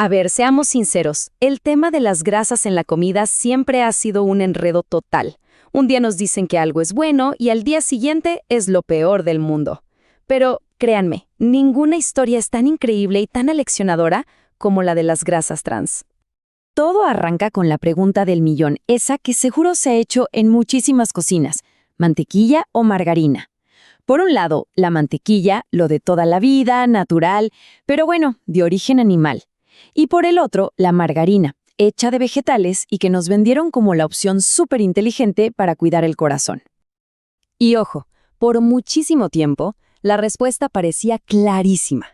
A ver, seamos sinceros, el tema de las grasas en la comida siempre ha sido un enredo total. Un día nos dicen que algo es bueno y al día siguiente es lo peor del mundo. Pero, créanme, ninguna historia es tan increíble y tan aleccionadora como la de las grasas trans. Todo arranca con la pregunta del millón, esa que seguro se ha hecho en muchísimas cocinas: ¿mantequilla o margarina? Por un lado, la mantequilla, lo de toda la vida, natural, pero bueno, de origen animal. Y por el otro, la margarina, hecha de vegetales y que nos vendieron como la opción súper inteligente para cuidar el corazón. Y ojo, por muchísimo tiempo, la respuesta parecía clarísima.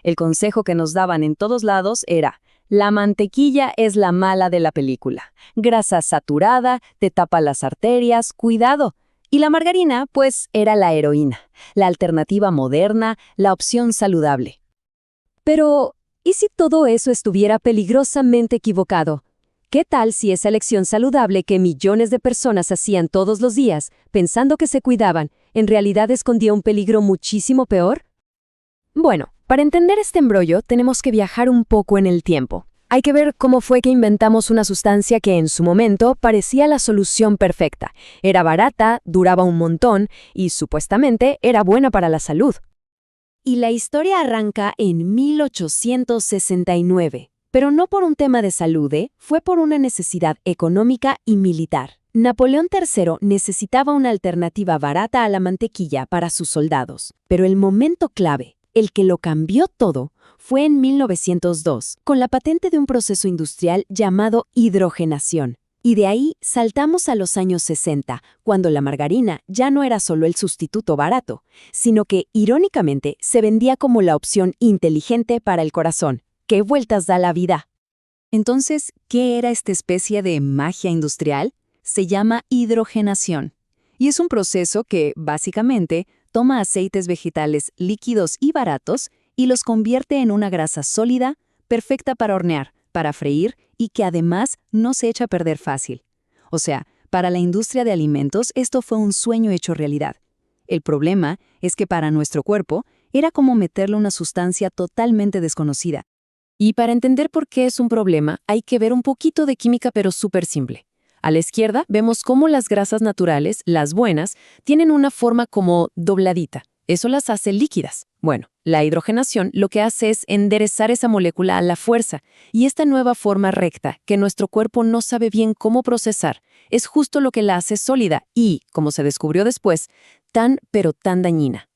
El consejo que nos daban en todos lados era: la mantequilla es la mala de la película. Grasa saturada, te tapa las arterias, cuidado. Y la margarina, pues, era la heroína, la alternativa moderna, la opción saludable. Pero, ¿y si todo eso estuviera peligrosamente equivocado? ¿Qué tal si esa elección saludable que millones de personas hacían todos los días, pensando que se cuidaban, en realidad escondía un peligro muchísimo peor? Bueno, para entender este embrollo tenemos que viajar un poco en el tiempo. Hay que ver cómo fue que inventamos una sustancia que en su momento parecía la solución perfecta. Era barata, duraba un montón y supuestamente era buena para la salud. Y la historia arranca en 1869. Pero no por un tema de salud, fue por una necesidad económica y militar. Napoleón III necesitaba una alternativa barata a la mantequilla para sus soldados. Pero el momento clave, el que lo cambió todo, fue en 1902, con la patente de un proceso industrial llamado hidrogenación. Y de ahí saltamos a los años 60, cuando la margarina ya no era solo el sustituto barato, sino que, irónicamente, se vendía como la opción inteligente para el corazón. ¿Qué vueltas da la vida? Entonces, ¿qué era esta especie de magia industrial? Se llama hidrogenación. Y es un proceso que, básicamente, toma aceites vegetales líquidos y baratos y los convierte en una grasa sólida, perfecta para hornear, para freír y que además no se echa a perder fácil. O sea, para la industria de alimentos esto fue un sueño hecho realidad. El problema es que para nuestro cuerpo era como meterle una sustancia totalmente desconocida. Y para entender por qué es un problema, hay que ver un poquito de química, pero súper simple. A la izquierda vemos cómo las grasas naturales, las buenas, tienen una forma como dobladita. Eso las hace líquidas. Bueno, la hidrogenación lo que hace es enderezar esa molécula a la fuerza, y esta nueva forma recta, que nuestro cuerpo no sabe bien cómo procesar, es justo lo que la hace sólida y, como se descubrió después, tan pero tan dañina.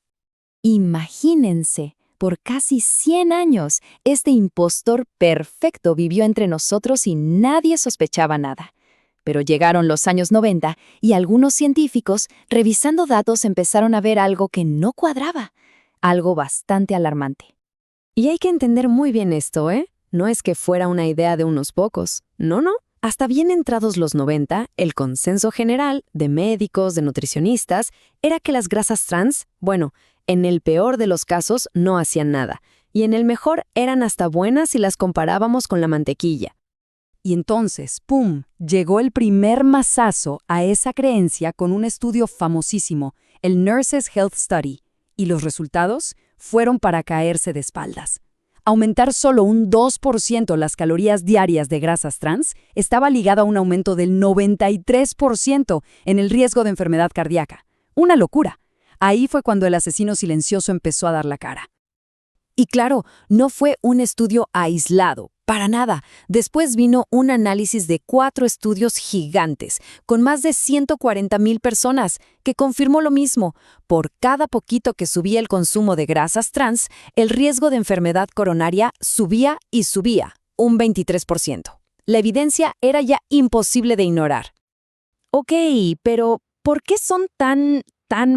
Imagínense. Por casi 100 años, este impostor perfecto vivió entre nosotros y nadie sospechaba nada. Pero llegaron los años 90 y algunos científicos, revisando datos, empezaron a ver algo que no cuadraba, algo bastante alarmante. Y hay que entender muy bien esto, No es que fuera una idea de unos pocos, no. Hasta bien entrados los 90, el consenso general de médicos, de nutricionistas, era que las grasas trans, bueno, en el peor de los casos no hacían nada, y en el mejor eran hasta buenas si las comparábamos con la mantequilla. Y entonces, ¡pum!, llegó el primer mazazo a esa creencia con un estudio famosísimo, el Nurses Health Study, y los resultados fueron para caerse de espaldas. Aumentar solo un 2% las calorías diarias de grasas trans estaba ligado a un aumento del 93% en el riesgo de enfermedad cardíaca. ¡Una locura! Ahí fue cuando el asesino silencioso empezó a dar la cara. Y claro, no fue un estudio aislado, para nada. Después vino un análisis de 4 estudios gigantes, con más de 140,000 personas, que confirmó lo mismo. Por cada poquito que subía el consumo de grasas trans, el riesgo de enfermedad coronaria subía y subía, un 23%. La evidencia era ya imposible de ignorar. Ok, pero ¿por qué son tan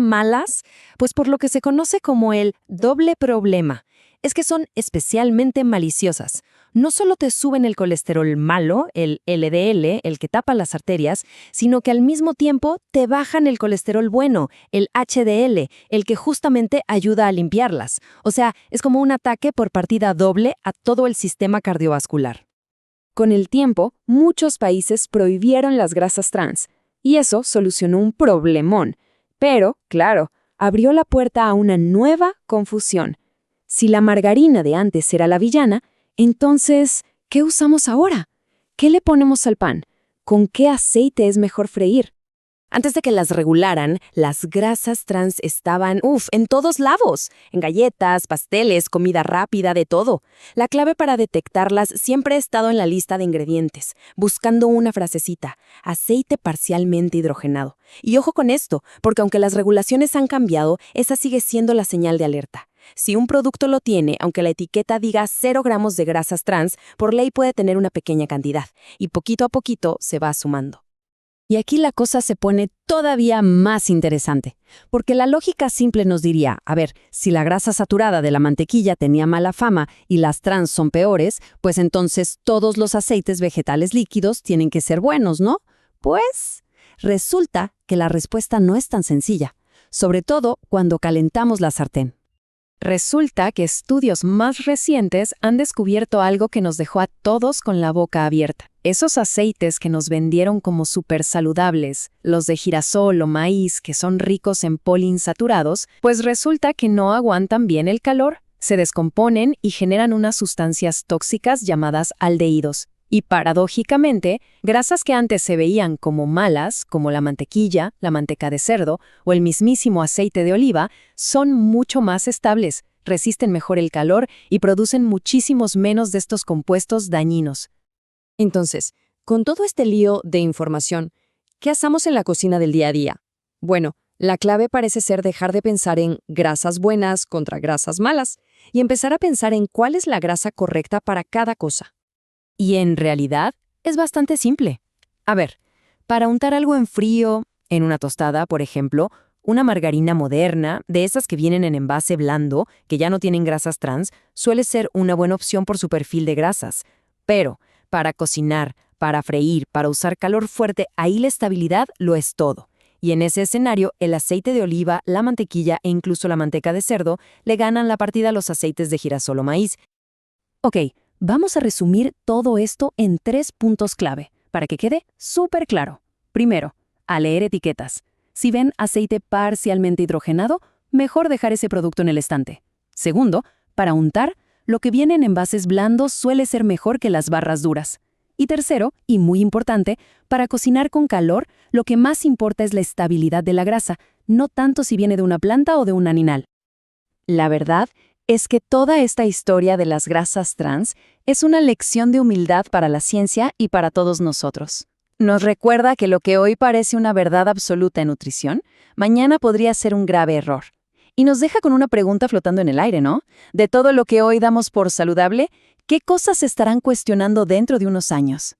malas? Pues por lo que se conoce como el doble problema. Es que son especialmente maliciosas. No solo te suben el colesterol malo, el LDL, el que tapa las arterias, sino que al mismo tiempo te bajan el colesterol bueno, el HDL, el que justamente ayuda a limpiarlas. O sea, es como un ataque por partida doble a todo el sistema cardiovascular. Con el tiempo, muchos países prohibieron las grasas trans, y eso solucionó un problemón. Pero, claro, abrió la puerta a una nueva confusión. Si la margarina de antes era la villana, entonces, ¿Qué usamos ahora? ¿Qué le ponemos al pan? ¿Con qué aceite es mejor freír? Antes de que las regularan, las grasas trans estaban, en todos lados, en galletas, pasteles, comida rápida, de todo. La clave para detectarlas siempre ha estado en la lista de ingredientes, buscando una frasecita, aceite parcialmente hidrogenado. Y ojo con esto, porque aunque las regulaciones han cambiado, esa sigue siendo la señal de alerta. Si un producto lo tiene, aunque la etiqueta diga 0 gramos de grasas trans, por ley puede tener una pequeña cantidad, y poquito a poquito se va sumando. Y aquí la cosa se pone todavía más interesante, porque la lógica simple nos diría, a ver, si la grasa saturada de la mantequilla tenía mala fama y las trans son peores, pues entonces todos los aceites vegetales líquidos tienen que ser buenos, ¿no? Pues resulta que la respuesta no es tan sencilla, sobre todo cuando calentamos la sartén. Resulta que estudios más recientes han descubierto algo que nos dejó a todos con la boca abierta. Esos aceites que nos vendieron como súper saludables, los de girasol o maíz que son ricos en poliinsaturados, pues resulta que no aguantan bien el calor, se descomponen y generan unas sustancias tóxicas llamadas aldehídos. Y paradójicamente, grasas que antes se veían como malas, como la mantequilla, la manteca de cerdo o el mismísimo aceite de oliva, son mucho más estables, resisten mejor el calor y producen muchísimos menos de estos compuestos dañinos. Entonces, con todo este lío de información, ¿qué hacemos en la cocina del día a día? Bueno, la clave parece ser dejar de pensar en grasas buenas contra grasas malas y empezar a pensar en cuál es la grasa correcta para cada cosa. Y en realidad es bastante simple. A ver, para untar algo en frío, en una tostada, por ejemplo, una margarina moderna, de esas que vienen en envase blando, que ya no tienen grasas trans, suele ser una buena opción por su perfil de grasas. Pero para cocinar, para freír, para usar calor fuerte, ahí la estabilidad lo es todo. Y en ese escenario, el aceite de oliva, la mantequilla e incluso la manteca de cerdo le ganan la partida a los aceites de girasol o maíz. Ok, vamos a resumir todo esto en 3 puntos clave, para que quede súper claro. Primero, a leer etiquetas. Si ven aceite parcialmente hidrogenado, mejor dejar ese producto en el estante. Segundo, para untar, lo que viene en envases blandos suele ser mejor que las barras duras. Y tercero, y muy importante, para cocinar con calor, lo que más importa es la estabilidad de la grasa, no tanto si viene de una planta o de un animal. La verdad es que toda esta historia de las grasas trans es una lección de humildad para la ciencia y para todos nosotros. Nos recuerda que lo que hoy parece una verdad absoluta en nutrición, mañana podría ser un grave error. Y nos deja con una pregunta flotando en el aire, ¿no? De todo lo que hoy damos por saludable, ¿qué cosas se estarán cuestionando dentro de unos años?